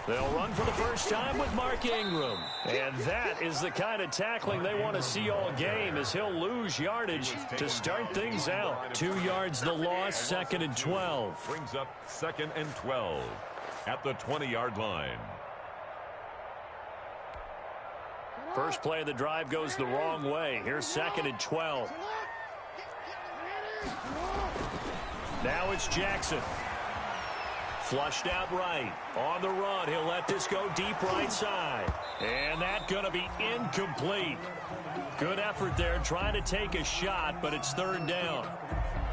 They'll run for the first time with Mark Ingram. And that is the kind of tackling they want to see all game, as he'll lose yardage to start things out. 2 yards the loss, 2nd and 12. Brings up 2nd and 12 at the 20-yard line. First play of the drive goes the wrong way. Here's 2nd and 12. Now it's Jackson. Flushed out right. On the run, he'll let this go deep right side. And that's going to be incomplete. Good effort there, trying to take a shot, but it's 3rd down.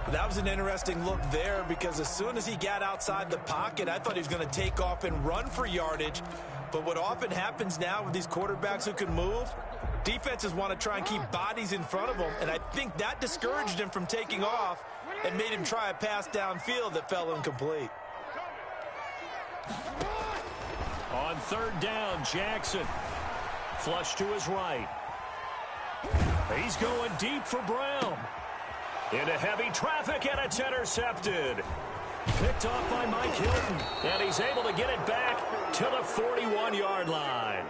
That was an interesting look there, because as soon as he got outside the pocket, I thought he was going to take off and run for yardage. But what often happens now with these quarterbacks who can move, defenses want to try and keep bodies in front of them, and I think that discouraged him from taking off and made him try a pass downfield that fell incomplete. On 3rd down, Jackson. Flush to his right. He's going deep for Brown. Into heavy traffic, and it's intercepted. Picked off by Mike Hilton, and he's able to get it back to the 41-yard line.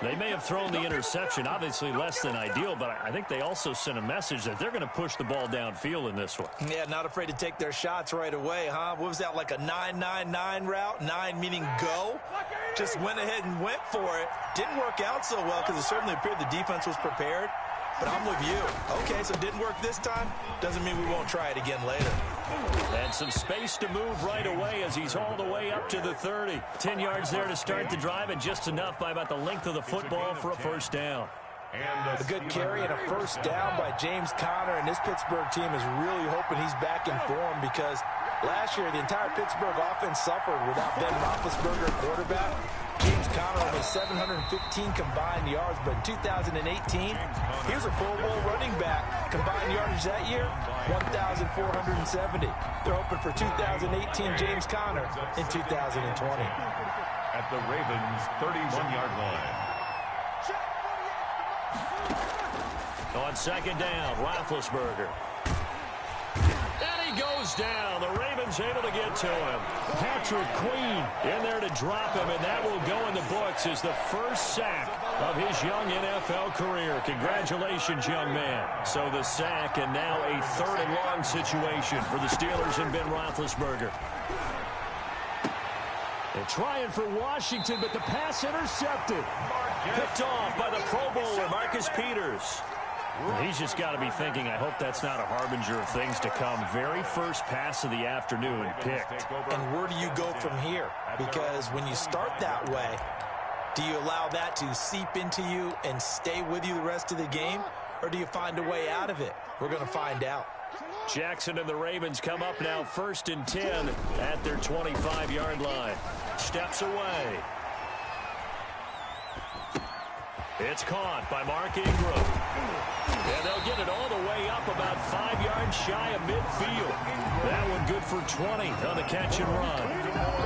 They may have thrown the interception, obviously less than ideal, but I think they also sent a message that they're going to push the ball downfield in this one. Yeah, not afraid to take their shots right away, huh? What was that, like a 9-9-9 route? 9 meaning go? Just went ahead and went for it. Didn't work out so well because it certainly appeared the defense was prepared. But I'm with you. Okay, so it didn't work this time. Doesn't mean we won't try it again later. And some space to move right away as he's hauled away up to the 30. 10 yards there to start the drive, and just enough by about the length of the football for a first down. A good carry and a first down by James Conner, and this Pittsburgh team is really hoping he's back in form, because last year the entire Pittsburgh offense suffered without Ben Roethlisberger at quarterback. James Conner only 715 combined yards, but in 2018, he was a Pro Bowl running back. Combined yardage that year, 1,470. They're hoping for 2018 James Conner in 2020. At the Ravens' 31-yard line. On 2nd down, Roethlisberger. And he goes down. The Ravens able to get to him. Patrick Queen in there to drop him, and that will go in the books as the first sack of his young NFL career. Congratulations, young man. So the sack, and now a 3rd and long situation for the Steelers and Ben Roethlisberger. They're trying for Washington, but the pass intercepted. Picked off by the Pro Bowler, Marcus Peters. He's just got to be thinking, I hope that's not a harbinger of things to come. Very first pass of the afternoon picked. And where do you go from here? Because when you start that way, do you allow that to seep into you and stay with you the rest of the game? Or do you find a way out of it? We're going to find out. Jackson and the Ravens come up now 1st and 10 at their 25-yard line. Steps away. It's caught by Mark Ingram. And they'll get it all the way up about 5 yards shy of midfield. That one good for 20 on the catch and run.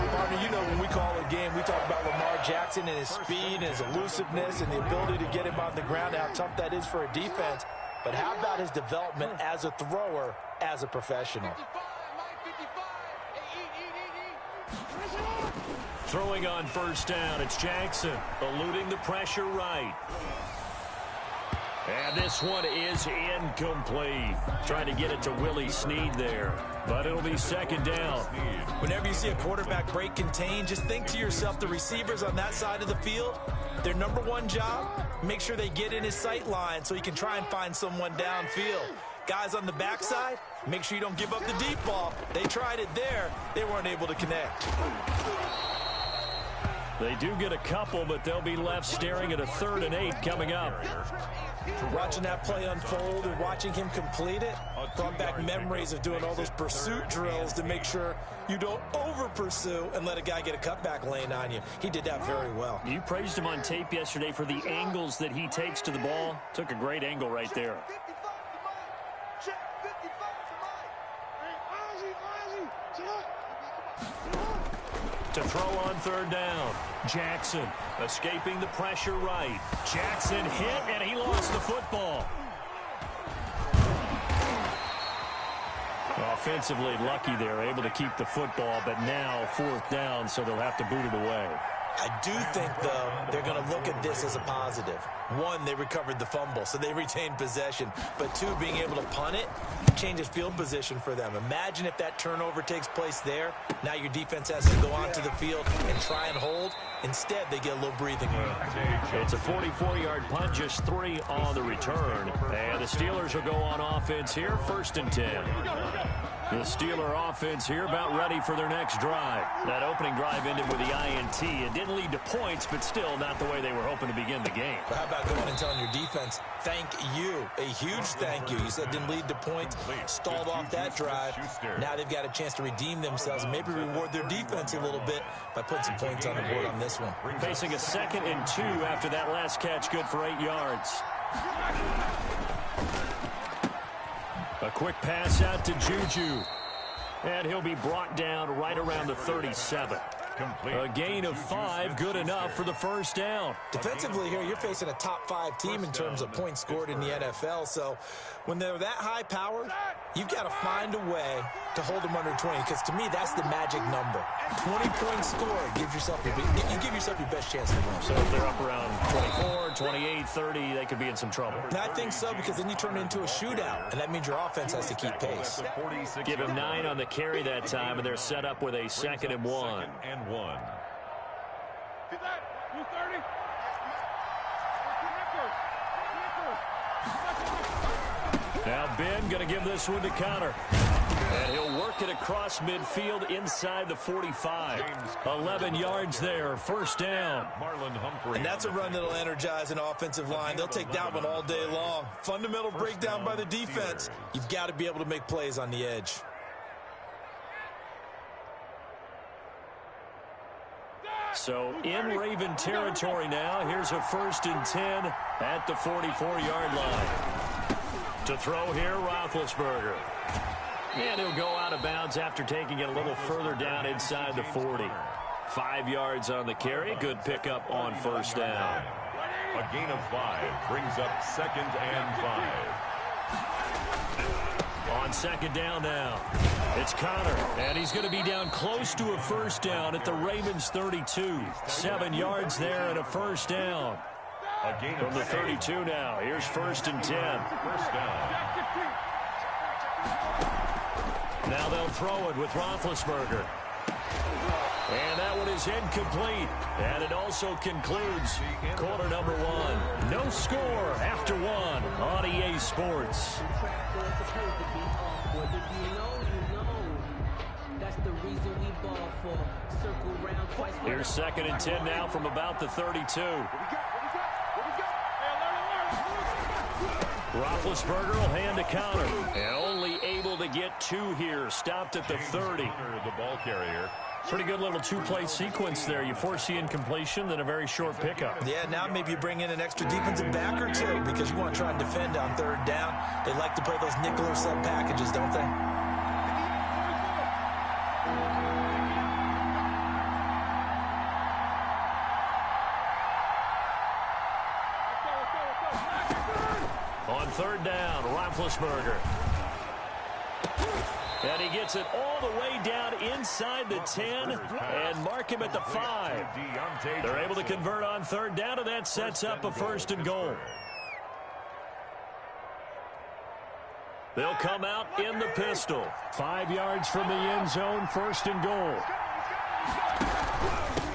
Partner, you know when we call a game, we talk about Lamar Jackson and his speed and his elusiveness and the ability to get him on the ground, how tough that is for a defense. But how about his development as a thrower, as a professional? Throwing on 1st down, it's Jackson, eluding the pressure right. And this one is incomplete. Trying to get it to Willie Snead there, but it'll be 2nd down. Whenever you see a quarterback break contain, just think to yourself, the receivers on that side of the field, their number one job, make sure they get in his sight line so he can try and find someone downfield. Guys on the backside, make sure you don't give up the deep ball. They tried it there. They weren't able to connect. They do get a couple, but they'll be left staring at a 3rd and 8 coming up. Watching that play unfold and watching him complete it brought back memories of doing all those pursuit drills to make sure you don't over-pursue and let a guy get a cutback lane on you. He did that very well. You praised him on tape yesterday for the angles that he takes to the ball. Took a great angle right there. To throw on 3rd down. Jackson escaping the pressure right. Jackson hit, and he lost the football. Offensively lucky there, able to keep the football, but now 4th down, so they'll have to boot it away. I do think, though, they're going to look at this as a positive. One, they recovered the fumble, so they retained possession. But two, being able to punt it changes field position for them. Imagine if that turnover takes place there. Now your defense has to go onto the field and try and hold. Instead, they get a little breathing room. It's a 44-yard punt, just 3 on the return. And the Steelers will go on offense here, 1st and 10. The Steeler offense here about ready for their next drive. That opening drive ended with the INT. It didn't lead to points, but still not the way they were hoping to begin the game. But how about going and telling your defense, thank you, a huge thank you. You said didn't lead to points, stalled off that drive. Now they've got a chance to redeem themselves and maybe reward their defense a little bit by putting some points on the board on this one. Facing a 2nd and 2 after that last catch, good for 8 yards. A quick pass out to Juju. And he'll be brought down right around the 37. A gain of 5, good enough for the 1st down. Defensively here, you're facing a top 5 team in terms of points scored in the NFL. So when they're that high powered, you've got to find a way to hold them under 20. Because to me, that's the magic number. 20 points scored gives yourself you give yourself your best chance to win. So if they're up around 24, 28, 30, they could be in some trouble. And I think so, because then you turn it into a shootout, and that means your offense has to keep pace. Give him 9 on the carry that time, and they're set up with a 2nd and 1. Now Ben going to give this one to Connor. And he'll work it across midfield inside the 45. 11 yards there, 1st down. And that's a run that'll energize an offensive line. They'll take that one all day long. Fundamental breakdown by the defense. You've got to be able to make plays on the edge. So in Raven territory now. Here's a 1st and 10 at the 44-yard line. To throw here, Roethlisberger. And he'll go out of bounds after taking it a little further down inside the 40. 5 yards on the carry. Good pickup on 1st down. A gain of 5 brings up 2nd and 5. On 2nd down now, it's Connor, and he's going to be down close to a 1st down at the Ravens 32. 7 yards there and a 1st down. From the 32 now, here's 1st and 10. 1st down. Now they'll throw it with Roethlisberger. And that one is incomplete. And it also concludes quarter number 1. No score after 1 on EA Sports. Here's 2nd and 10 now from about the 32. Roethlisberger will hand to Connor. And only able to get 2 here. Stopped at the 30. The ball carrier. Pretty good little 2-play sequence there. You force the incompletion, then a very short pickup. Yeah, now maybe you bring in an extra defensive back or 2 because you want to try and defend on 3rd down. They like to play those nickel or sub packages, don't they? On 3rd down, Roethlisberger. And he gets it all the way down inside the 10 and mark him at the 5. They're able to convert on 3rd down, and that sets up a 1st and goal. They'll come out in the pistol. 5 yards from the end zone, 1st and goal.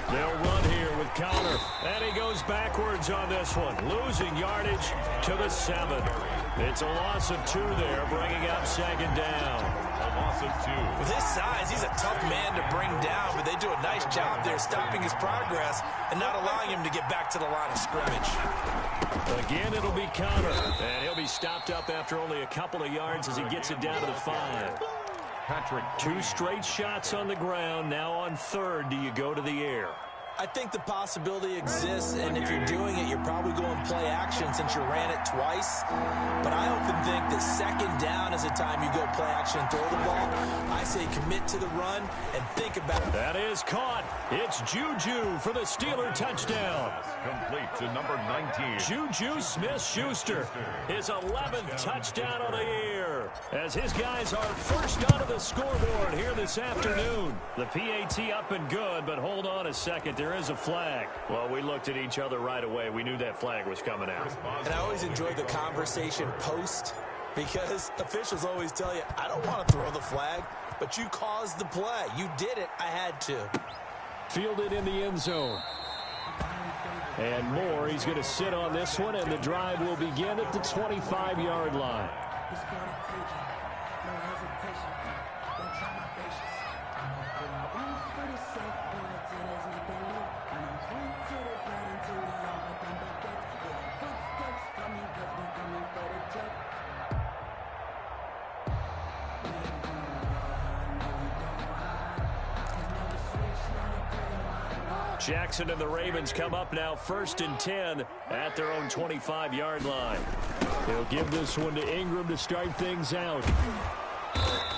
They'll run here with Connor, and he goes backwards on this one, losing yardage to the 7. It's a loss of 2 there, bringing up 2nd down. A loss of 2. With his size, he's a tough man to bring down, but they do a nice job there stopping his progress and not allowing him to get back to the line of scrimmage. Again, it'll be Connor, and he'll be stopped up after only a couple of yards as he gets it down to the 5. Patrick. 2 straight shots on the ground. Now on 3rd, do you go to the air? I think the possibility exists, and if you're doing it, you're probably going play action since you ran it twice. But I often think that 2nd down is the time you go play action and throw the ball. I say commit to the run and think about it. That is caught. It's Juju for the Steeler touchdown. Complete to number 19. Juju Smith-Schuster, his 11th touchdown of the year. as his guys are first onto the scoreboard here this afternoon. The PAT up and good, but hold on a second. There is a flag. Well, we looked at each other right away. We knew that flag was coming out. And I always enjoy the conversation post, because officials always tell you, I don't want to throw the flag, but you caused the play. You did it. I had to. Fielded in the end zone. And Moore, he's going to sit on this one, and the drive will begin at the 25-yard line. Jackson and the Ravens come up now 1st and 10 at their own 25-yard line. He'll give this one to Ingram to start things out.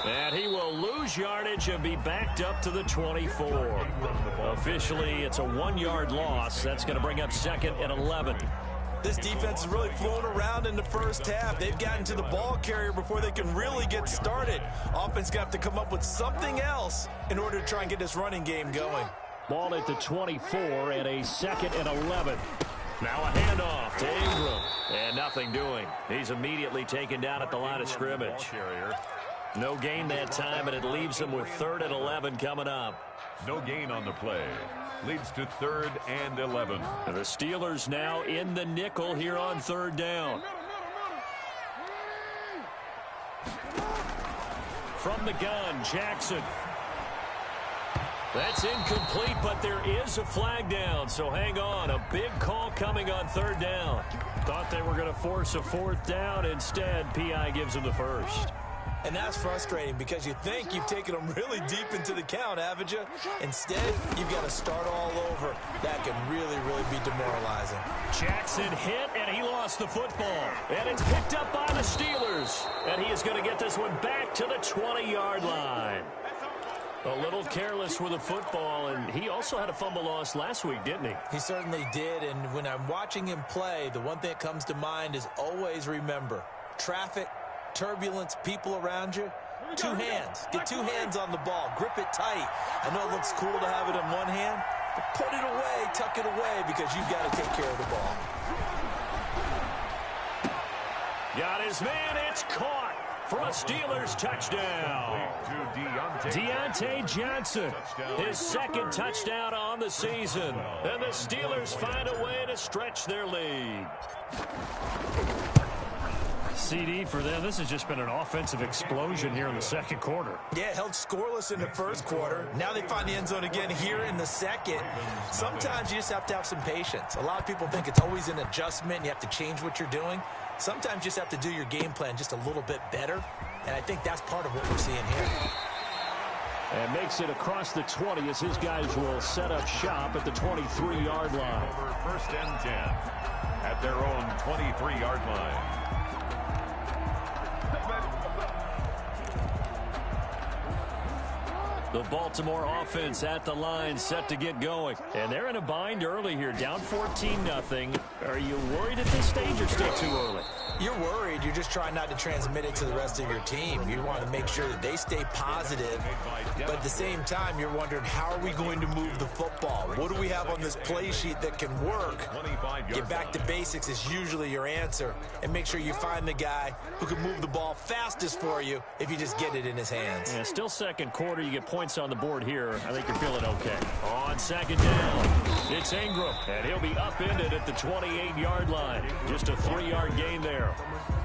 And he will lose yardage and be backed up to the 24. Officially, it's a 1-yard loss. That's going to bring up 2nd and 11. This defense is really flown around in the first half. They've gotten to the ball carrier before they can really get started. Offense got to come up with something else in order to try and get this running game going. Ball at the 24 and a 2nd and 11. Now a handoff to Ingram. And nothing doing. He's immediately taken down at the line of scrimmage. No gain that time, and it leaves him with 3rd and 11 coming up. No gain on the play. Leads to 3rd and 11. And the Steelers now in the nickel here on 3rd down. From the gun, Jackson. That's incomplete, but there is a flag down, so hang on. A big call coming on 3rd down. Thought they were going to force a 4th down. Instead, P.I. gives them the 1st. And that's frustrating because you think you've taken them really deep into the count, haven't you? Instead, you've got to start all over. That can really, really be demoralizing. Jackson hit, and he lost the football. And it's picked up by the Steelers. And he is going to get this one back to the 20-yard line. A little careless with the football, and he also had a fumble loss last week, didn't he? He certainly did, and when I'm watching him play, the one thing that comes to mind is always remember, traffic, turbulence, people around you, 2 hands. Get 2 hands on the ball. Grip it tight. I know it looks cool to have it in one hand, but put it away, tuck it away, because you've got to take care of the ball. Got his man. It's caught for a Steelers touchdown. Deontay Johnson, his 2nd touchdown on the season. And the Steelers find a way to stretch their lead. CD for them. This has just been an offensive explosion here in the 2nd quarter. Yeah, held scoreless in the 1st quarter. Now they find the end zone again here in the 2nd. Sometimes you just have to have some patience. A lot of people think it's always an adjustment. You have to change what you're doing. Sometimes you just have to do your game plan just a little bit better. And I think that's part of what we're seeing here. And makes it across the 20 as his guys will set up shop at the 23-yard line. Over 1st and 10 at their own 23-yard line. The Baltimore offense at the line, set to get going. And they're in a bind early here, down 14-0. Are you worried at this stage or still too early? You're worried. You're just trying not to transmit it to the rest of your team. You want to make sure that they stay positive. But at the same time, you're wondering, how are we going to move the football? What do we have on this play sheet that can work? Get back to basics is usually your answer. And make sure you find the guy who can move the ball fastest for you if you just get it in his hands. Yeah, still 2nd quarter. You get points on the board here. I think you're feeling okay. On 2nd down, it's Ingram. And he'll be upended at the 28-yard line. Just a 3-yard gain there.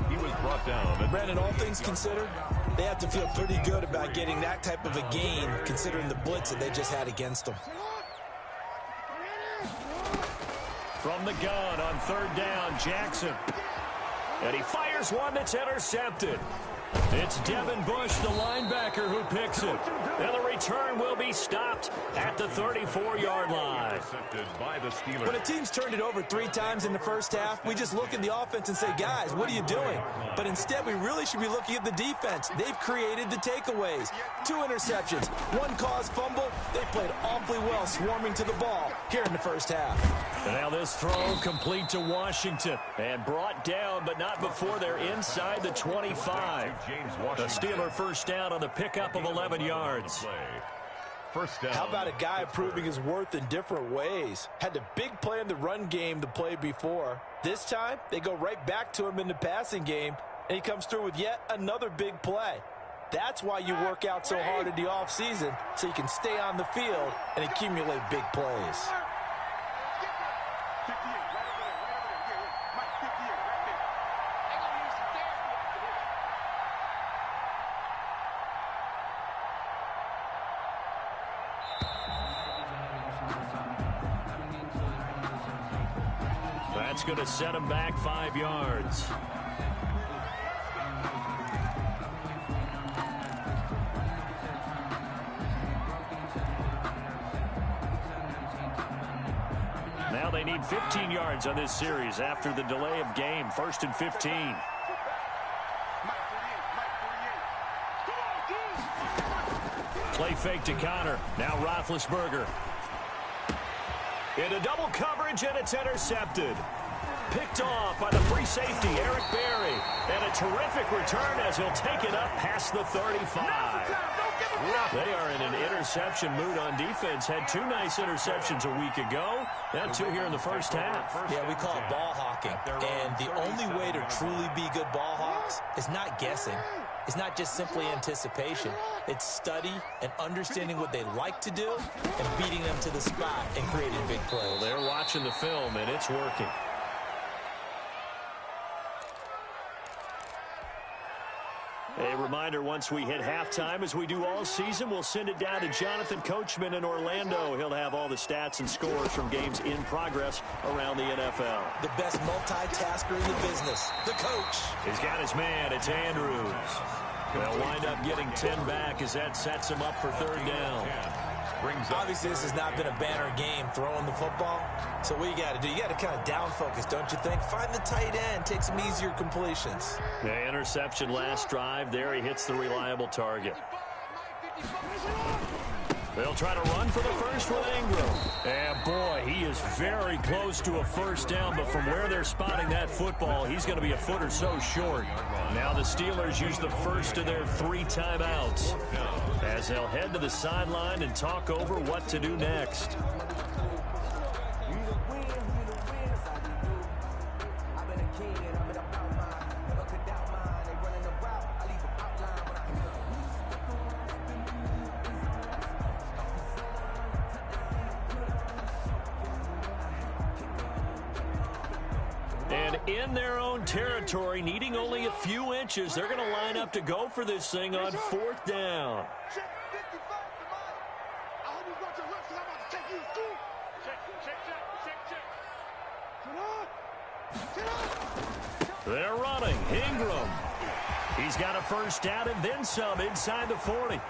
He was brought down. Brandon, all things considered, they have to feel pretty good about getting that type of a gain, considering the blitz that they just had against them. From the gun on 3rd down, Jackson. And he fires one that's intercepted. It's Devin Bush, the linebacker, who picks it. And the return will be stopped at the 34-yard line. When a team's turned it over 3 times in the first half, we just look at the offense and say, guys, what are you doing? But instead, we really should be looking at the defense. They've created the takeaways. 2 interceptions, 1 caused fumble. They played awfully well swarming to the ball here in the first half. And now this throw complete to Washington. And brought down, but not before they're inside the 25. The Steeler first down on the pickup of 11 yards. First down. How about a guy proving his worth in different ways? Had the big play in the run game the play before. This time, they go right back to him in the passing game, and he comes through with yet another big play. That's why you work out so hard in the offseason, so you can stay on the field and accumulate big plays. That's going to set him back 5 yards. Now they need 15 yards on this series after the delay of game. 1st and 15. Play fake to Connor. Now Roethlisberger. Into double coverage, and it's intercepted. Picked off by the free safety, Eric Berry. And a terrific return as he'll take it up past the 35. They are in an interception mood on defense. Had 2 nice interceptions a week ago. Now 2 here in the first half. Yeah, we call it ball hawking. And the only way to truly be good ball hawks is not guessing. It's not just simply anticipation. It's study and understanding what they like to do and beating them to the spot and creating big plays. Well, they're watching the film, and it's working. A reminder, once we hit halftime, as we do all season, we'll send it down to Jonathan Coachman in Orlando. He'll have all the stats and scores from games in progress around the NFL. The best multitasker in the business, the coach. He's got his man. It's Andrews. They'll wind up getting 10 back as that sets him up for 3rd down. Obviously, this has not been a banner game throwing the football. So what you got to do, you got to kind of down focus, don't you think? Find the tight end, take some easier completions. The interception last drive. There he hits the reliable target. They'll try to run for the first with Ingram. And boy, he is very close to a first down, but from where they're spotting that football, he's going to be a foot or so short. Now the Steelers use the first of their 3 timeouts as they'll head to the sideline and talk over what to do next. In their own territory, needing only a few inches, they're going to line up to go for this thing on 4th down. They're running. Ingram. He's got a first down and then some inside the 40.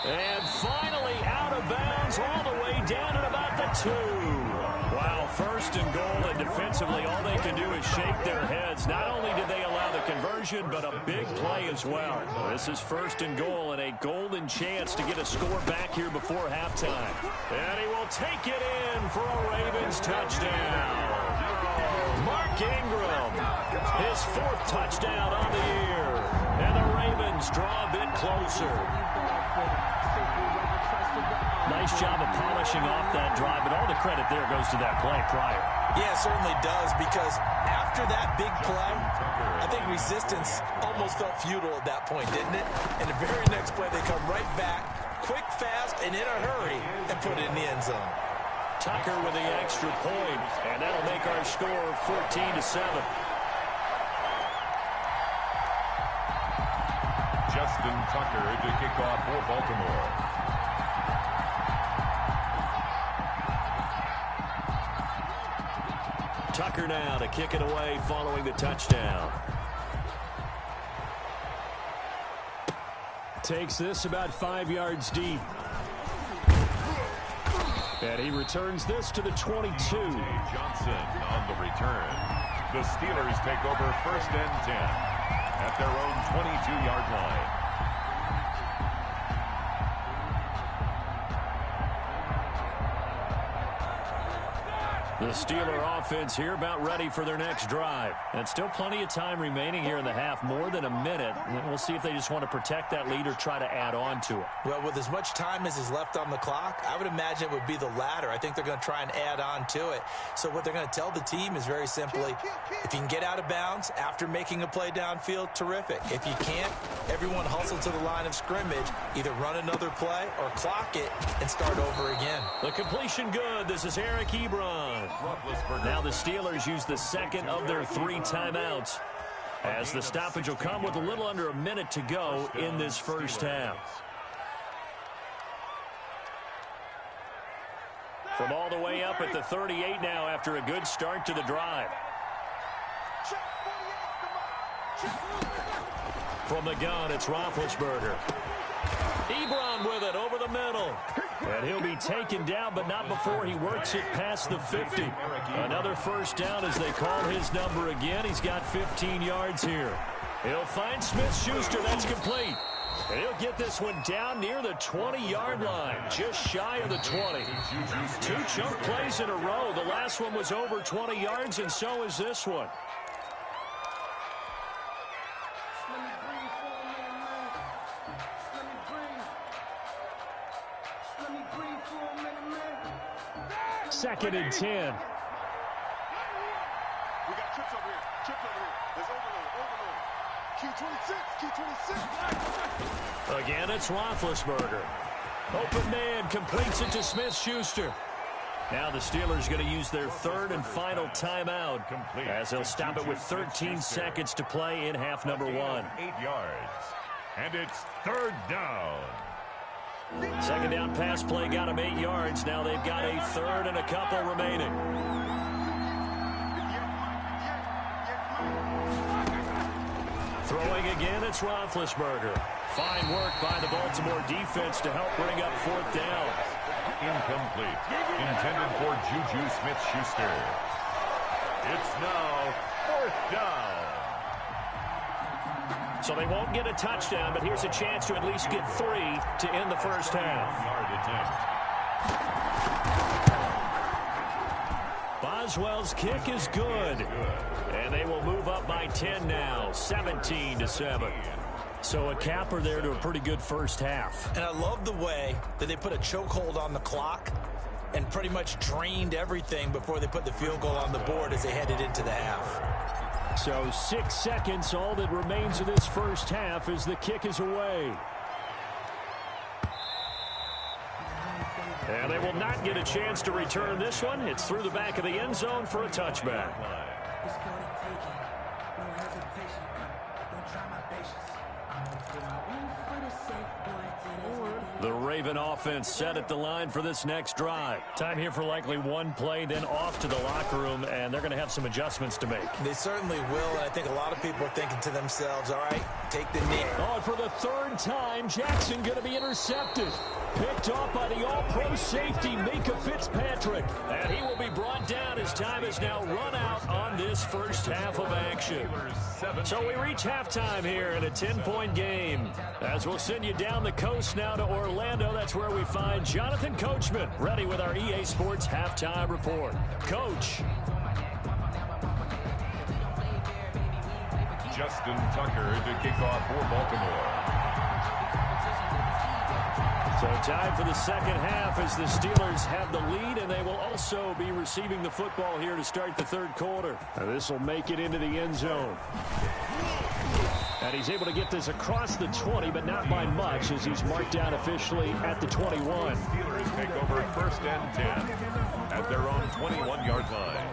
And finally out of bounds all the way down at about the 2. Wow, 1st and goal, and defensively all they can do is shake their heads. Not only did they allow the conversion, but a big play as well. This is 1st and goal and a golden chance to get a score back here before halftime. And he will take it in for a Ravens touchdown. Mark Ingram, his 4th touchdown on the year. And the Ravens draw a bit closer. Nice job of polishing off that drive, but all the credit there goes to that play prior. Yeah, it certainly does, because after that big play, I think resistance almost felt futile at that point, didn't it? And the very next play, they come right back, quick, fast, and in a hurry, and put it in the end zone. Tucker with the extra point, and that'll make our score 14-7. Justin Tucker to kick off for Baltimore. Tucker now to kick it away following the touchdown. Takes this about 5 yards deep. And he returns this to the 22. Johnson on the return. The Steelers take over 1st and 10 at their own 22-yard line. The Steeler offense here about ready for their next drive. And still plenty of time remaining here in the half, more than a minute. We'll see if they just want to protect that lead or try to add on to it. Well, with as much time as is left on the clock, I would imagine it would be the latter. I think they're going to try and add on to it. So what they're going to tell the team is very simply, if you can get out of bounds after making a play downfield, terrific. If you can't, everyone hustle to the line of scrimmage, either run another play or clock it and start over again. The completion good. This is Eric Ebron. Now the Steelers use the second of their 3 timeouts, as the stoppage will come with a little under a minute to go in this first half. From all the way up at the 38 now after a good start to the drive. From the gun, it's Roethlisberger. Ebron with it over the middle. And he'll be taken down, but not before he works it past the 50. Another first down as they call his number again. He's got 15 yards here. He'll find Smith-Schuster. That's complete. And he'll get this one down near the 20-yard line, just shy of the 20. 2 chunk plays in a row. The last one was over 20 yards, and so is this one. Second and 10. We got trips over here. There's overload. Q26. Again, it's Roethlisberger. Open man completes it to Smith-Schuster. Now the Steelers going to use their 3rd and final timeout, as they'll stop it with 13 seconds to play in half number 1. 8 yards. And it's 3rd down. Second down pass play got them 8 yards. Now they've got a 3rd and a couple remaining. Throwing again, it's Roethlisberger. Fine work by the Baltimore defense to help bring up 4th down. Incomplete. Intended for Juju Smith-Schuster. It's now 4th down. So they won't get a touchdown, but here's a chance to at least get 3 to end the first half. Boswell's kick is good. And they will move up by 10 now, 17-7. So a capper there to a pretty good first half. And I love the way that they put a chokehold on the clock and pretty much drained everything before they put the field goal on the board as they headed into the half. So 6 seconds, all that remains of this first half as the kick is away. And they will not get a chance to return this one. It's through the back of the end zone for a touchback. The Raven offense set at the line for this next drive. Time here for likely one play, then off to the locker room, and they're going to have some adjustments to make. They certainly will, and I think a lot of people are thinking to themselves, all right, take the knee. Oh, and for the 3rd time, Jackson going to be intercepted. Picked off by the all-pro safety, Mika Fitzpatrick. And he will be brought down as time is now run out on this first half of action. So we reach halftime here in a 10-point game. As we'll send you down the coast now to Orlando, that's where we find Jonathan Coachman, ready with our EA Sports Halftime Report. Coach. Justin Tucker to kick off for Baltimore. So time for the second half as the Steelers have the lead, and they will also be receiving the football here to start the 3rd quarter. Now this will make it into the end zone. And he's able to get this across the 20, but not by much, as he's marked down officially at the 21. Steelers take over 1st and 10 at their own 21-yard line.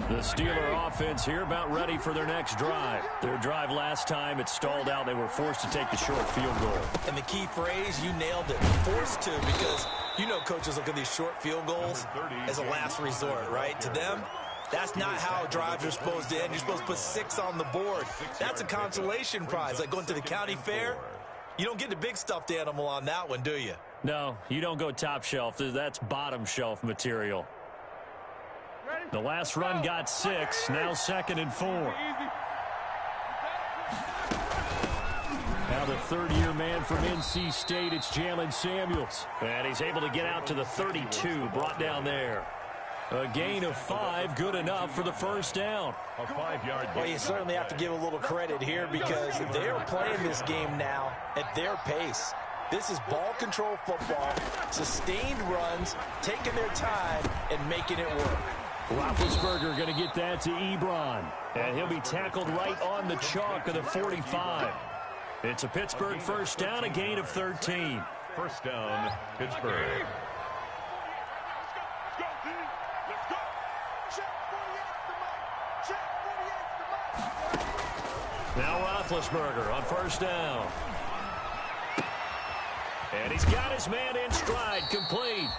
The Steeler offense here about ready for their next drive. Their drive last time, it stalled out. They were forced to take the short field goal. And the key phrase, you nailed it, forced to, because you know coaches look at these short field goals as a last resort, right? To them, that's not how drives are supposed to end. You're supposed to put 6 on the board. That's a consolation prize, like going to the county fair. You don't get the big stuffed animal on that one, do you? No, you don't go top shelf. That's bottom shelf material. The last run got 6, now 2nd and 4. Now the third-year man from NC State, it's Jalen Samuels. And he's able to get out to the 32, brought down there. A gain of 5, good enough for the first down. A 5-yard gain. Well, you certainly have to give a little credit here because they're playing this game now at their pace. This is ball control football, sustained runs, taking their time, and making it work. Roethlisberger going to get that to Ebron. And he'll be tackled right on the chalk of the 45. It's a Pittsburgh first down, a gain of 13. First down, Pittsburgh. Now Roethlisberger on first down. And he's got his man in stride, complete.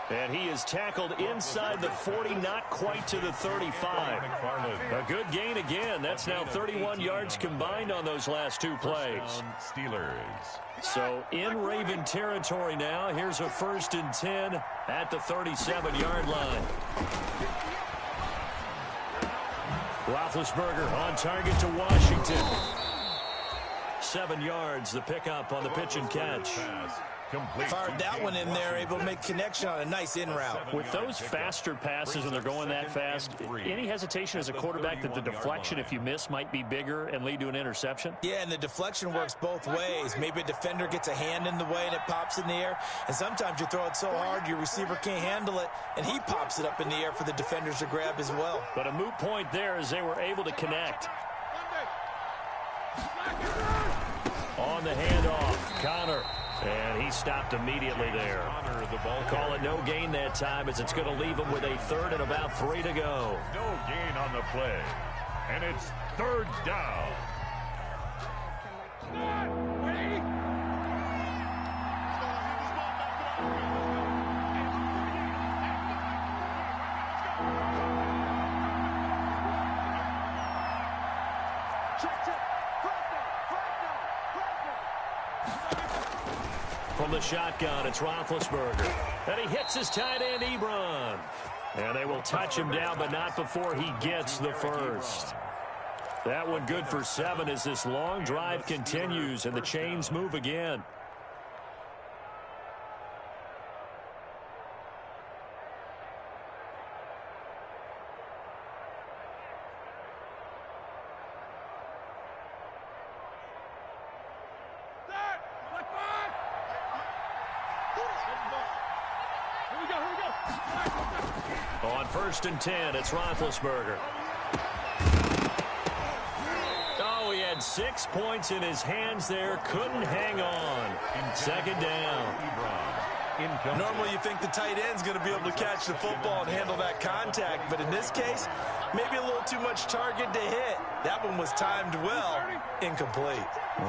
And he is tackled inside the 40, not quite to the 35. A good gain again. That's now 31 yards combined on those last two plays. Steelers. So in Raven territory now. Here's a 1st and 10 at the 37-yard line. Roethlisberger on target to Washington. 7 yards, the pickup on the pitch and catch. Fired that one in there, able to make connection on a nice in route. With those faster passes when they're going that fast, any hesitation as a quarterback that the deflection, if you miss, might be bigger and lead to an interception? Yeah, and the deflection works both ways. Maybe a defender gets a hand in the way and it pops in the air. And sometimes you throw it so hard your receiver can't handle it, and he pops it up in the air for the defenders to grab as well. But a moot point there as they were able to connect. On the handoff, Connor. And he stopped immediately there. Call it no gain that time as it's going to leave him with a 3rd and about 3 to go. No gain on the play. And it's 3rd down. From the shotgun, it's Roethlisberger. And he hits his tight end, Ebron. And they will touch him down, but not before he gets the first. That one good for 7 as this long drive continues and the chains move again. On 1st and 10, it's Roethlisberger. Oh, he had 6 points in his hands there. Couldn't hang on. 2nd down. Normally you think the tight end's going to be able to catch the football and handle that contact, but in this case, maybe a little too much target to hit. That one was timed well. Incomplete.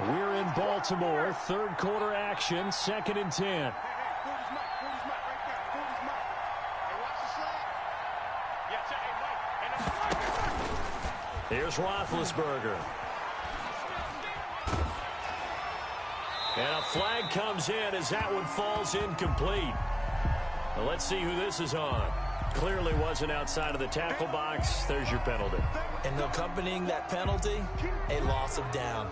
We're in Baltimore. 3rd quarter action. 2nd and 10. Here's Roethlisberger. And a flag comes in as that one falls incomplete. Now let's see who this is on. Clearly wasn't outside of the tackle box. There's your penalty. And accompanying that penalty, a loss of down.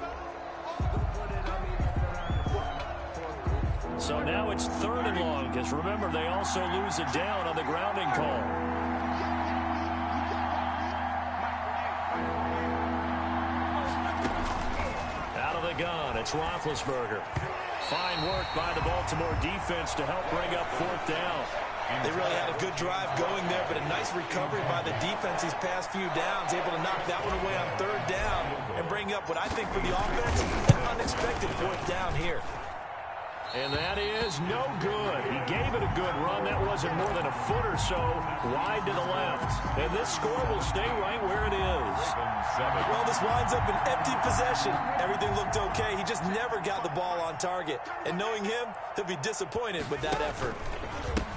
So now it's 3rd and long, because remember, they also lose a down on the grounding call. Out of the gun, it's Roethlisberger. Fine work by the Baltimore defense to help bring up 4th down. They really had a good drive going there, but a nice recovery by the defense these past few downs, able to knock that one away on 3rd down and bring up what I think for the offense, an unexpected 4th down here. And that is no good. He gave it a good run. That wasn't more than a foot or so wide to the left. And this score will stay right where it is. Well, this winds up an empty possession. Everything looked okay. He just never got the ball on target. And knowing him, he'll be disappointed with that effort.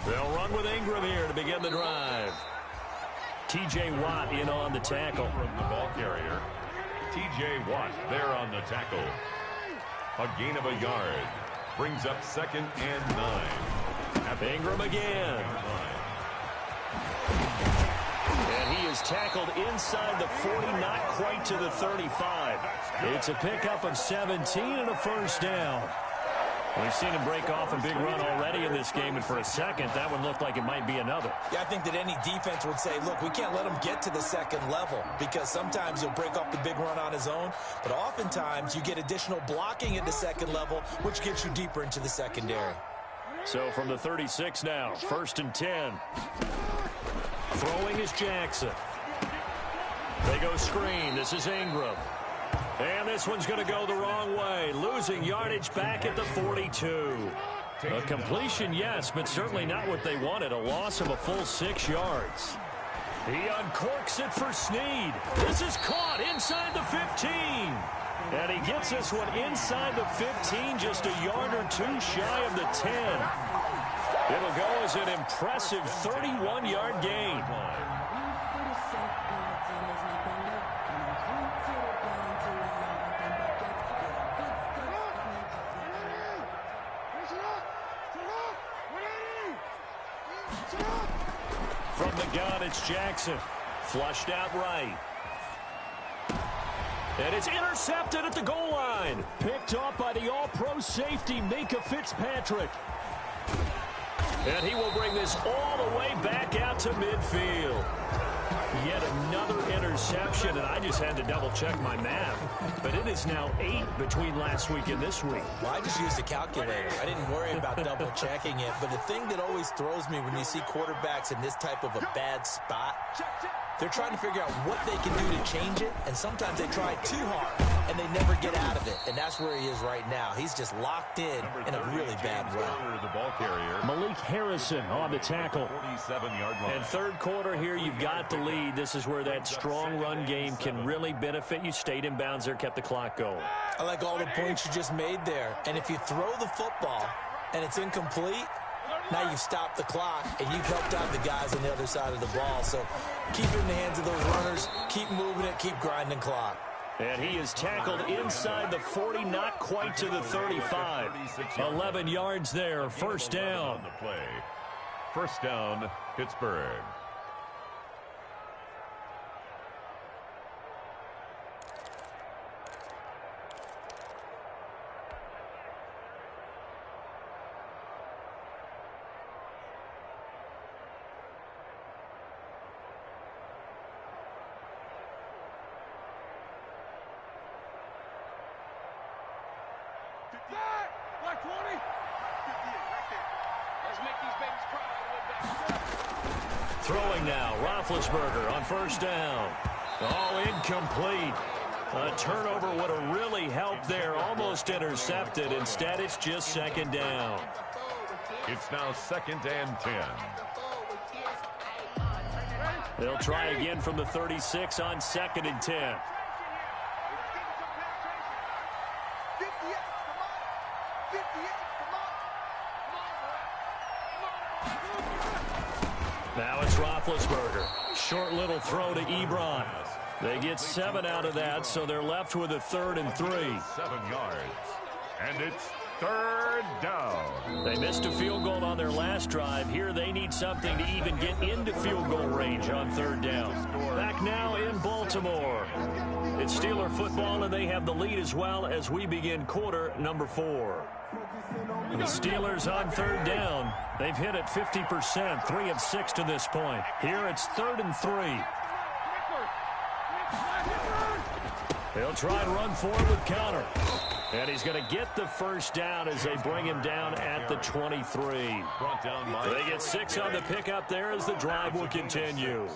They'll run with Ingram here to begin the drive. T.J. Watt in on the tackle. From the ball carrier, T.J. Watt there on the tackle. A gain of a yard. Brings up 2nd and 9. Ingram again. And he is tackled inside the 40, not quite to the 35. It's a pickup of 17 and a first down. We've seen him break off a big run already in this game, and for a second, that one looked like it might be another. Yeah, I think that any defense would say, look, we can't let him get to the second level because sometimes he'll break off the big run on his own, but oftentimes you get additional blocking at the second level, which gets you deeper into the secondary. So from the 36 now, 1st and 10. Throwing is Jackson. They go screen. This is Ingram. And this one's going to go the wrong way, losing yardage back at the 42. A completion, yes, but certainly not what they wanted. A loss of a full 6 yards. He uncorks it for Snead. This is caught inside the 15. And he gets this one inside the 15, just a yard or two shy of the 10. It'll go as an impressive 31-yard gain. From the gun, it's Jackson. Flushed out right. And it's intercepted at the goal line. Picked off by the all-pro safety, Minka Fitzpatrick. And he will bring this all the way back out to midfield. Yet another interception, and I just had to double-check my math. But it is now 8 between last week and this week. Well, I just used a calculator. I didn't worry about double-checking it. But the thing that always throws me when you see quarterbacks in this type of a bad spot, they're trying to figure out what they can do to change it, and sometimes they try too hard, and they never get out of it. And that's where he is right now. He's just locked in a really bad way. The ball carrier, Malik Harrison on the tackle. 47-yard line. And third quarter here, you've got the lead. This is where that strong run game can really benefit you. Stayed in bounds there, kept the clock going. I like all the points you just made there. And if you throw the football and it's incomplete, now you've stopped the clock, and you've helped out the guys on the other side of the ball. So keep it in the hands of those runners, keep moving it, keep grinding clock. And he is tackled inside the 40, not quite to the 35. 11 yards there, first down. On the play. First down, Pittsburgh. Like 20. 58 right there. Let's make these babies proud. Throwing now, Roethlisberger on first down. All incomplete. A turnover would have really helped there. Almost intercepted. Instead, it's just second down. It's now 2nd and 10. They'll try again from the 36 on 2nd and 10. Now it's Roethlisberger. Short little throw to Ebron. They get 7 out of that, so they're left with a 3rd and 3. 7 yards. And it's 3rd down. They missed a field goal on their last drive. Here they need something to even get into field goal range on 3rd down. Back now in Baltimore. It's Steeler football, and they have the lead as well as we begin quarter number 4. The Steelers on 3rd down. They've hit it 50%, 3 of 6 to this point. Here it's 3rd and 3. They'll try and run forward with Conner. And he's going to get the first down as they bring him down at the 23. They get 6 on the pickup there as the drive will continue.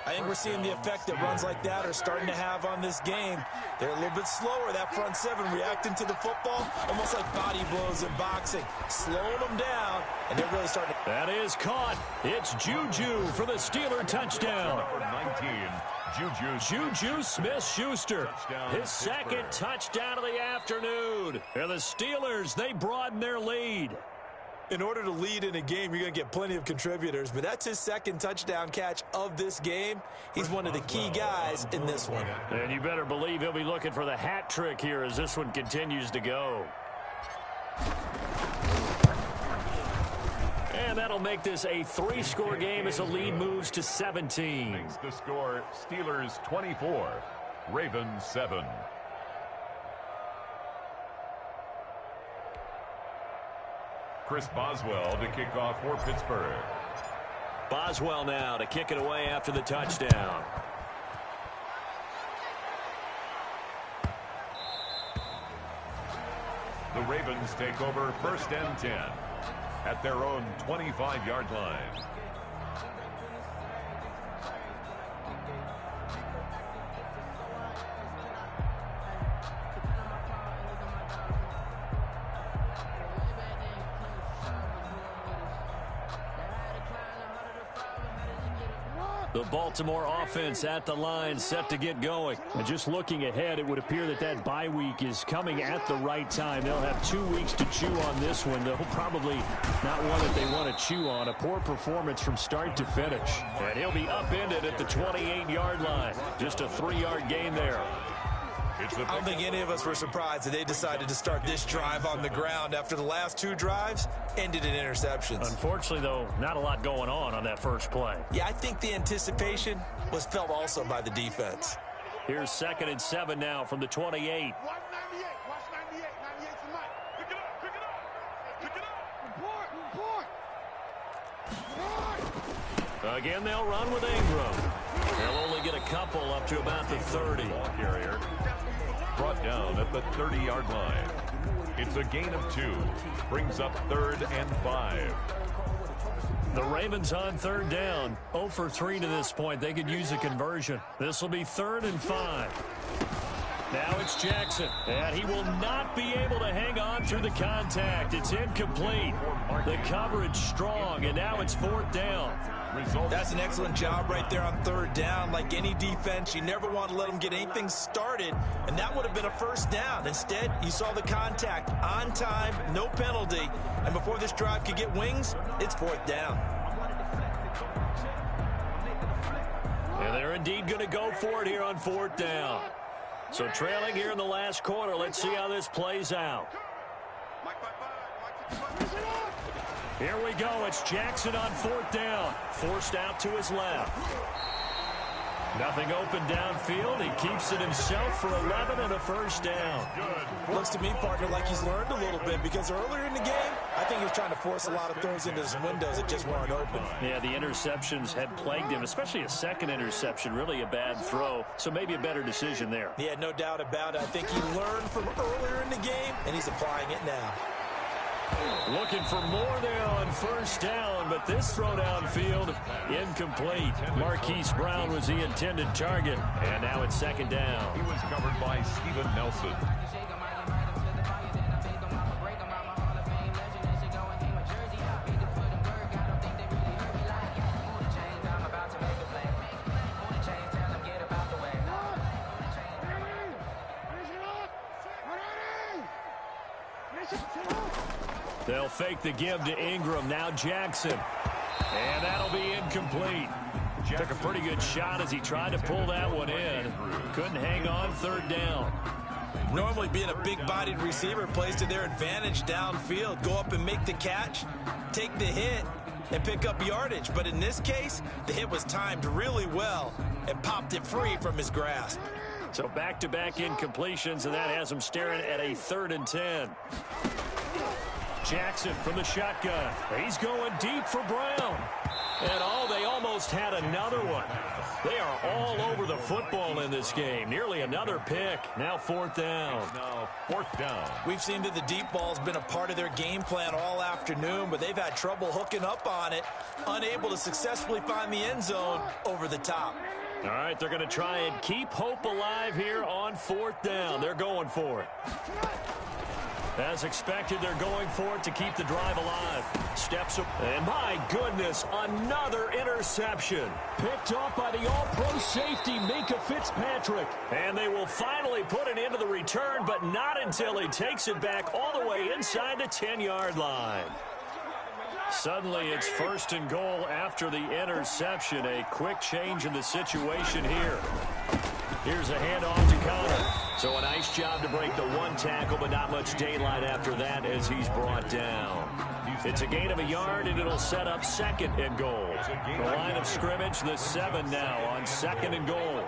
I think we're seeing the effect that runs like that are starting to have on this game. They're a little bit slower, that front 7, reacting to the football, almost like body blows in boxing, slowing them down, and they're really starting to... That is caught. It's Juju for the Steeler touchdown. Number 19, Juju Smith-Schuster, his second touchdown of the afternoon. And the Steelers, they broaden their lead. In order to lead in a game, you're going to get plenty of contributors, but that's his second touchdown catch of this game. He's one of the key guys in this one. And you better believe he'll be looking for the hat trick here as this one continues to go. And that'll make this a 3-score game as the lead moves to 17. Makes the score Steelers 24, Ravens 7. Chris Boswell to kick off for Pittsburgh. Boswell now to kick it away after the touchdown. The Ravens take over 1st and 10 at their own 25-yard line. The Baltimore offense at the line, set to get going. And just looking ahead, it would appear that that bye week is coming at the right time. They'll have 2 weeks to chew on this one. They'll probably not one that they want to chew on. A poor performance from start to finish. And he'll be upended at the 28-yard line. Just a 3-yard gain there. I don't think any of us were surprised that they decided to start this drive on the ground after the last 2 drives ended in interceptions. Unfortunately, though, not a lot going on that first play. Yeah, I think the anticipation was felt also by the defense. Here's 2nd and 7 now from the 28. Watch 98. Watch 98. 98 tonight. Pick it up. Pick it up. Pick it up. Report. Again, they'll run with Ingram. They'll only get a couple up to about the 30. Ball carrier brought down at the 30-yard line. It's a gain of 2. Brings up 3rd and 5. The Ravens on 3rd down. 0 for 3 to this point. They could use a conversion. This will be 3rd and 5. Now it's Jackson, and he will not be able to hang on through the contact. It's incomplete. The coverage strong, and now it's 4th down. That's an excellent job right there on 3rd down. Like any defense, you never want to let them get anything started, and that would have been a 1st down. Instead, you saw the contact on time, no penalty, and before this drive could get wings, it's 4th down. And they're indeed going to go for it here on 4th down. So trailing here in the last quarter. Let's see how this plays out. Here we go. It's Jackson on 4th down. Forced out to his left. Nothing open downfield. He keeps it himself for 11 and a 1st down. Looks to me, partner, like he's learned a little bit, because earlier in the game, I think he was trying to force a lot of throws into his windows that just weren't open. Yeah, the interceptions had plagued him, especially a 2nd interception. Really a bad throw, so maybe a better decision there. Yeah, no doubt about it. I think he learned from earlier in the game, and he's applying it now. Looking for more there on 1st down, but this throw downfield, incomplete. Marquise Brown was the intended target, and now it's 2nd down. He was covered by Steven Nelson. They'll fake the give to Ingram. Now Jackson. And that'll be incomplete. Took a pretty good shot as he tried to pull that one in. Couldn't hang on 3rd down. Normally being a big-bodied receiver plays to their advantage downfield. Go up and make the catch, take the hit, and pick up yardage. But in this case, the hit was timed really well and popped it free from his grasp. So back-to-back incompletions, and that has him staring at a 3rd and 10. Jackson from the shotgun. He's going deep for Brown. And they almost had another one. They are all over the football in this game. Nearly another pick. Now 4th down. Now 4th down. We've seen that the deep ball's been a part of their game plan all afternoon, but they've had trouble hooking up on it, unable to successfully find the end zone over the top. All right, they're going to try and keep hope alive here on 4th down. They're going for it. As expected, they're going for it to keep the drive alive. Steps up, and my goodness, another interception. Picked off by the all-pro safety, Minka Fitzpatrick. And they will finally put it into the return, but not until he takes it back all the way inside the 10-yard line. Suddenly, it's 1st and goal after the interception. A quick change in the situation here. Here's a handoff to Connor. So a nice job to break the 1 tackle, but not much daylight after that as he's brought down. He's It's a gain of a yard, and it'll set up 2nd and goal. The line of scrimmage, the 7 now on 2nd and goal.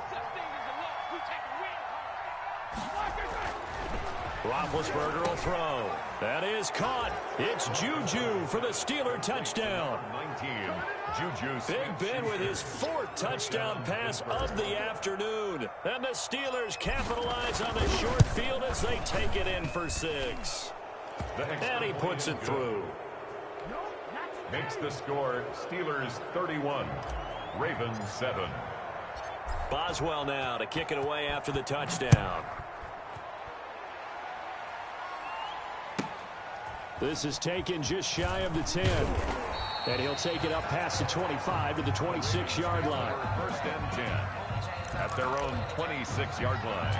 Roethlisberger will throw. That is caught. It's Juju for the Steeler touchdown. 19, Juju. Big Ben with his 4th touchdown pass of the afternoon. And the Steelers capitalize on the short field as they take it in for 6. And he puts it through. Makes the score Steelers 31, Ravens 7. Boswell now to kick it away after the touchdown. This is taken just shy of the 10. And he'll take it up past the 25 to the 26-yard line. 1st and 10 at their own 26-yard line.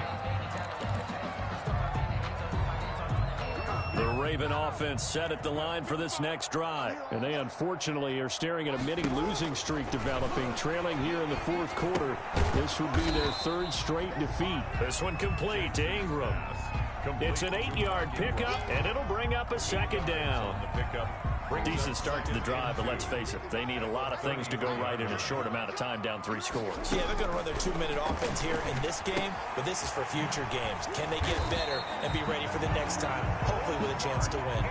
The Raven offense set at the line for this next drive. And they unfortunately are staring at a mini losing streak developing, trailing here in the 4th quarter. This would be their 3rd straight defeat. This one complete to Ingram. It's an 8-yard pickup, and it'll bring up a 2nd down. Decent start to the drive, but let's face it, they need a lot of things to go right in a short amount of time, down 3 scores. Yeah, they're going to run their 2-minute offense here in this game, but this is for future games. Can they get better and be ready for the next time, hopefully with a chance to win?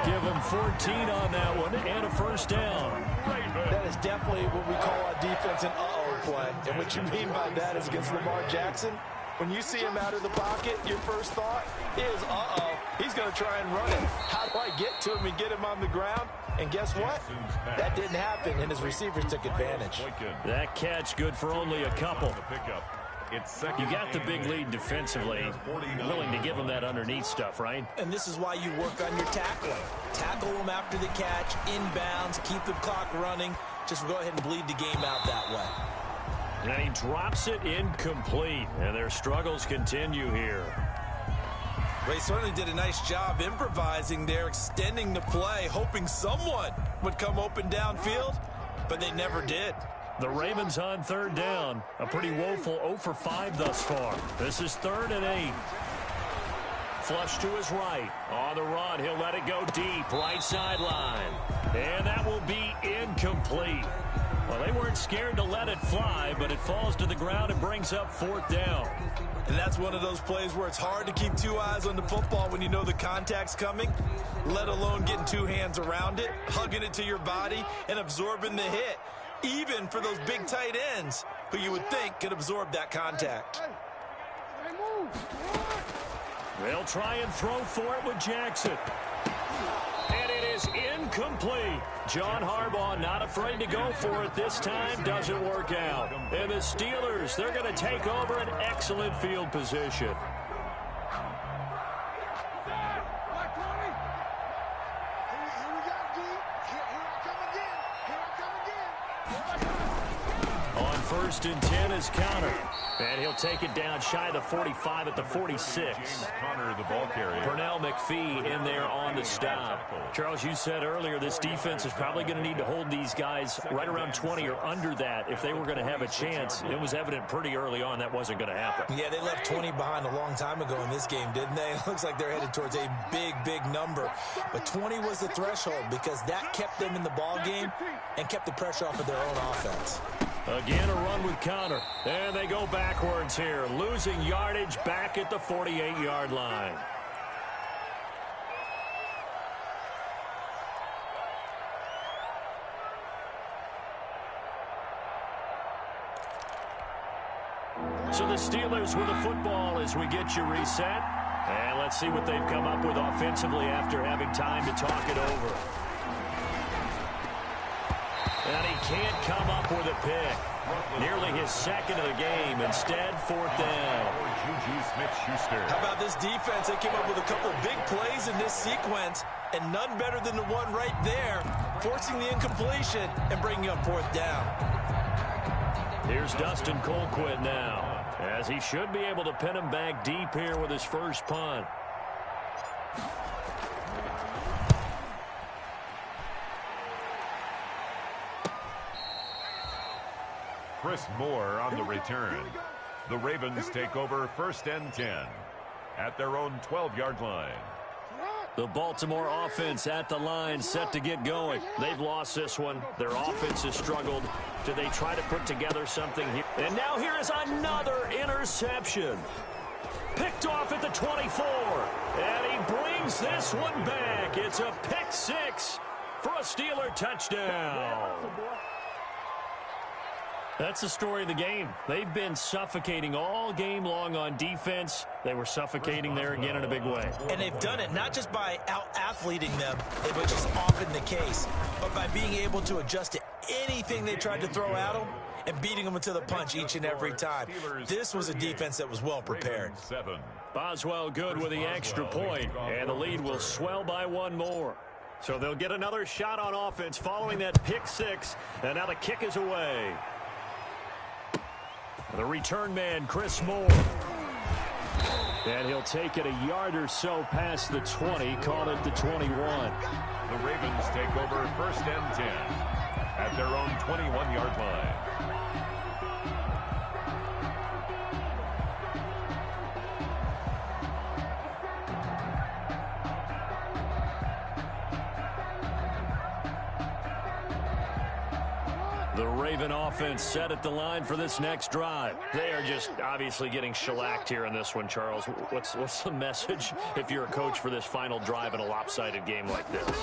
Give them 14 on that one and a 1st down. That is definitely what we call a defense an uh-oh play. And what you mean by that is against Lamar Jackson, when you see him out of the pocket, your first thought is, uh-oh, he's going to try and run it. How do I get to him and get him on the ground? And guess what? That didn't happen, and his receivers took advantage. That catch good for only a couple. You got the big lead defensively, willing to give them that underneath stuff, right? And this is why you work on your tackling. Tackle them after the catch, inbounds, keep the clock running. Just go ahead and bleed the game out that way. And he drops it incomplete, and their struggles continue here. They certainly did a nice job improvising there, extending the play, hoping someone would come open downfield, but they never did. The Ravens on 3rd down. A pretty woeful 0 for 5 thus far. This is 3rd and 8. Flush to his right. On the run, he'll let it go deep, right sideline. And that will be incomplete. Well, they weren't scared to let it fly, but it falls to the ground and brings up 4th down. And that's one of those plays where it's hard to keep 2 eyes on the football when you know the contact's coming, let alone getting 2 hands around it, hugging it to your body, and absorbing the hit, even for those big tight ends who you would think could absorb that contact. They'll try and throw for it with Jackson. And it is incomplete. John Harbaugh not afraid to go for it this time. Doesn't work out. And the Steelers, they're going to take over an excellent field position. On 1st and 10 is Connor. And he'll take it down shy of the 45 at the 46. Connor, the ball carrier. Pernell McPhee in there on the stop. Charles, you said earlier this defense is probably going to need to hold these guys right around 20 or under that if they were going to have a chance. It was evident pretty early on that wasn't going to happen. Yeah, they left 20 behind a long time ago in this game, didn't they? It looks like they're headed towards a big, big number. But 20 was the threshold because that kept them in the ball game and kept the pressure off of their own offense. Again, a run with Connor. And they go backwards here, losing yardage back at the 48-yard line. So the Steelers with the football as we get you reset. And let's see what they've come up with offensively after having time to talk it over. And he can't come up with a pick. Nearly his 2nd of the game. Instead, 4th down. How about this defense? They came up with a couple big plays in this sequence, and none better than the one right there, forcing the incompletion and bringing up 4th down. Here's Dustin Colquitt now, as he should be able to pin him back deep here with his first punt. Chris Moore on the return. The Ravens take over 1st and 10 at their own 12-yard line. The Baltimore offense at the line, set to get going. They've lost this one. Their offense has struggled. Do they try to put together something here? And now here is another interception. Picked off at the 24. And he brings this one back. It's a pick six for a Steeler touchdown. That's the story of the game. They've been suffocating all game long on defense. They were suffocating there again in a big way. And they've done it not just by out-athleting them, which is often the case, but by being able to adjust to anything they tried to throw at them and beating them to the punch each and every time. This was a defense that was well prepared. Boswell good with the extra point, and the lead will swell by one more. So they'll get another shot on offense following that pick six, and now the kick is away. The return man, Chris Moore. And he'll take it a yard or so past the 20, call it the 21. The Ravens take over first and 10 at their own 21-yard line. The Raven offense set at the line for this next drive. They are just obviously getting shellacked here in this one, Charles. What's the message if you're a coach for this final drive in a lopsided game like this?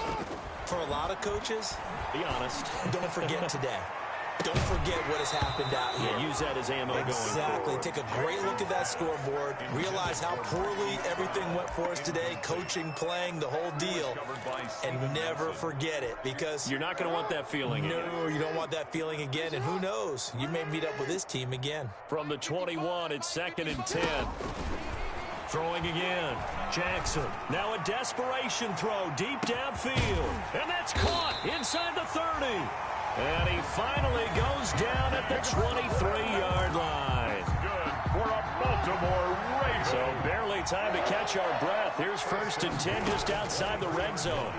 For a lot of coaches, be honest. Don't forget today. Don't forget what has happened out here. Yeah, use that as ammo going Exactly. forward. Take a great look at that scoreboard. Realize how poorly everything went for us today. Coaching, playing, the whole deal. And never forget it, because you're not going to want that feeling again. No, you don't want that feeling again. And who knows? You may meet up with this team again. From the 21, it's 2nd and 10. Throwing again. Jackson. Now a desperation throw deep downfield. And that's caught inside the 30. And he finally goes down at the 23-yard line. Good for a Baltimore Raven. So barely time to catch our breath. Here's 1st and 10 just outside the red zone.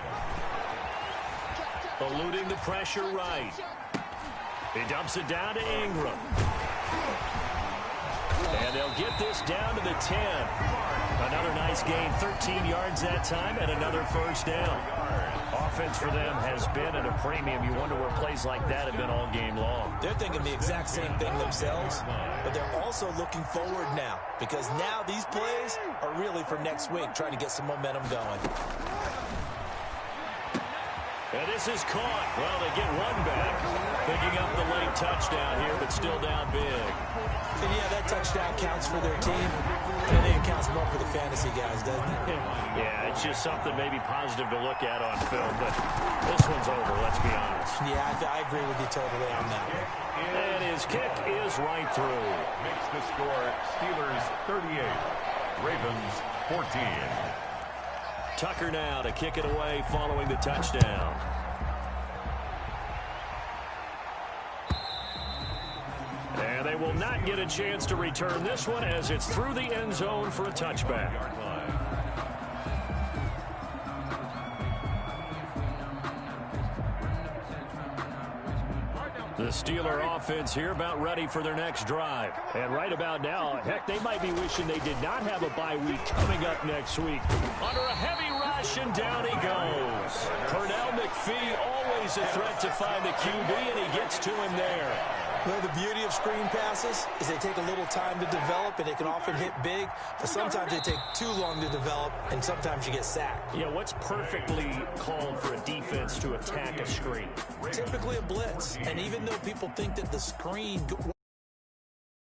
Eluding the pressure right. He dumps it down to Ingram. And they'll get this down to the 10. Another nice gain, 13 yards that time, and another first down. Offense for them has been at a premium. You wonder where plays like that have been all game long. They're thinking the exact same thing themselves, but they're also looking forward now, because now these plays are really for next week, trying to get some momentum going. And this is caught. Well, they get one back. Picking up the late touchdown here, but still down big. And yeah, that touchdown counts for their team. I think it counts more for the fantasy guys, doesn't it? Yeah, it's just something maybe positive to look at on film, but this one's over, let's be honest. Yeah, I agree with you totally on that one. And his kick is right through. Makes the score Steelers 38, Ravens 14. Tucker now to kick it away following the touchdown. And they will not get a chance to return this one as it's through the end zone for a touchback. The Steeler offense here about ready for their next drive. And right about now, heck, they might be wishing they did not have a bye week coming up next week. Under a heavy rush, and down he goes. Pernell McPhee, always a threat to find the QB, and he gets to him there. Well, the beauty of screen passes is they take a little time to develop, and they can often hit big, but sometimes they take too long to develop, and sometimes you get sacked. Yeah, what's perfectly called for a defense to attack a screen? Typically a blitz, and even though people think that the screen